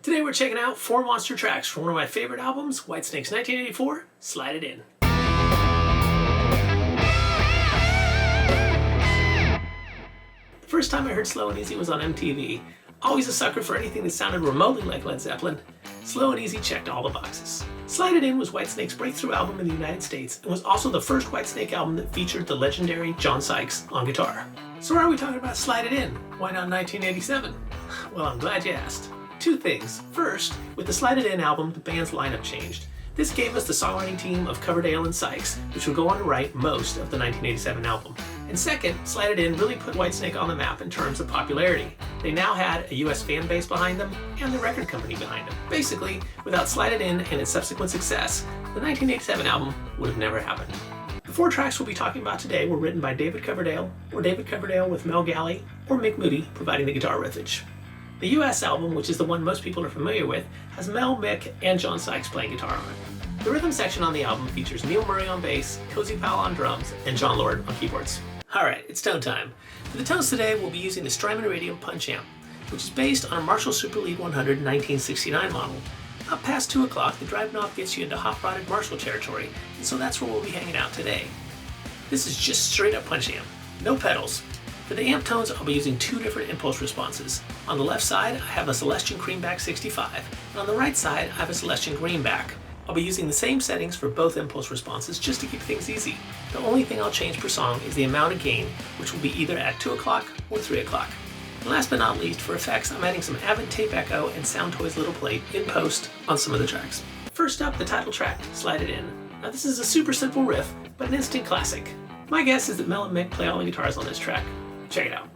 Today we're checking out 4 monster tracks from one of my favorite albums, Whitesnake's 1984, Slide It In. The first time I heard Slow and Easy was on MTV. Always a sucker for anything that sounded remotely like Led Zeppelin, Slow and Easy checked all the boxes. Slide It In was Whitesnake's breakthrough album in the United States and was also the first Whitesnake album that featured the legendary John Sykes on guitar. So why are we talking about Slide It In? Why not 1987? Well, I'm glad you asked. 2 things. First, with the Slide It In album, the band's lineup changed. This gave us the songwriting team of Coverdale and Sykes, which would go on to write most of the 1987 album. And second, Slide It In really put Whitesnake on the map in terms of popularity. They now had a US fan base behind them and the record company behind them. Basically, without Slide It In and its subsequent success, the 1987 album would have never happened. The 4 tracks we'll be talking about today were written by David Coverdale, or David Coverdale with Mel Galley, or Mick Moody providing the guitar riffage. The US album, which is the one most people are familiar with, has Mel, Mick, and John Sykes playing guitar on it. The rhythm section on the album features Neil Murray on bass, Cozy Powell on drums, and John Lord on keyboards. Alright, it's tone time. For the tones today, we'll be using the Strymon Iridium punch amp, which is based on a Marshall Super Lead 100 1969 model. Up past 2 o'clock, the drive knob gets you into hot-rodded Marshall territory, and so that's where we'll be hanging out today. This is just straight up punch amp, no pedals. For the amp tones, I'll be using 2 different impulse responses. On the left side, I have a Celestion Creamback 65, and on the right side, I have a Celestion Greenback. I'll be using the same settings for both impulse responses just to keep things easy. The only thing I'll change per song is the amount of gain, which will be either at 2 o'clock or 3 o'clock. And last but not least, for effects, I'm adding some AVID tape echo and Soundtoys little plate in post on some of the tracks. First up, the title track, Slide It In. Now this is a super simple riff, but an instant classic. My guess is that Mel and Mick play all the guitars on this track. Check it out.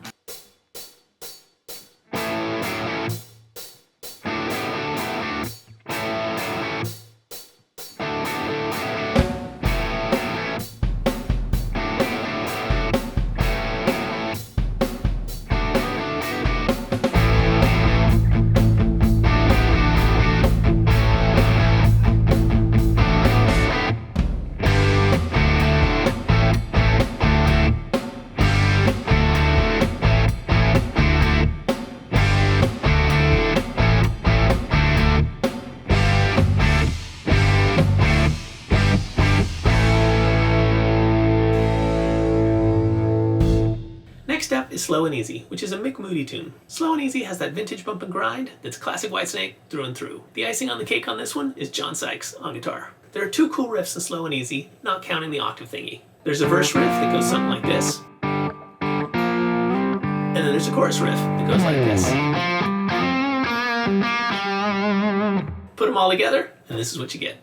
Next up is Slow and Easy, which is a Mick Moody tune. Slow and Easy has that vintage bump and grind that's classic Whitesnake through and through. The icing on the cake on this one is John Sykes on guitar. There are 2 cool riffs in Slow and Easy, not counting the octave thingy. There's a verse riff that goes something like this, and then there's a chorus riff that goes like this. Put them all together, and this is what you get.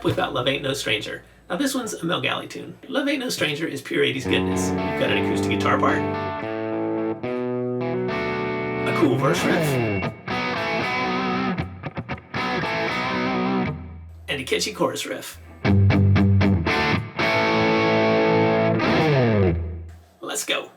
We've got Love Ain't No Stranger. Now this one's a Mel Galley tune. Love Ain't No Stranger is pure 80s goodness. You've got an acoustic guitar part, a cool verse riff, and a catchy chorus riff. Let's go.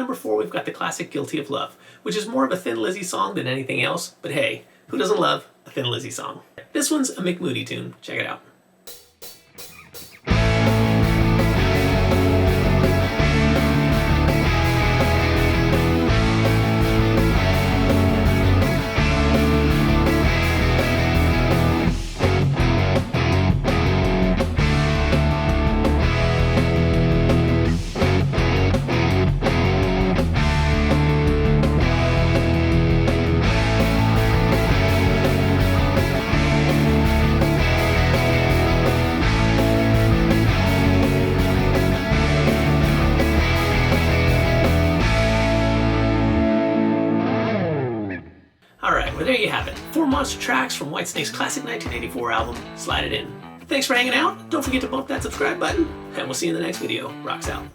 number 4, we've got the classic Guilty of Love, which is more of a Thin Lizzy song than anything else, but hey, who doesn't love a Thin Lizzy song? This one's a Mick Moody tune. Check it out. Alright, well there you have it. 4 monster tracks from Whitesnake's classic 1984 album, Slide It In. Thanks for hanging out. Don't forget to bump that subscribe button, and we'll see you in the next video. Rocks out.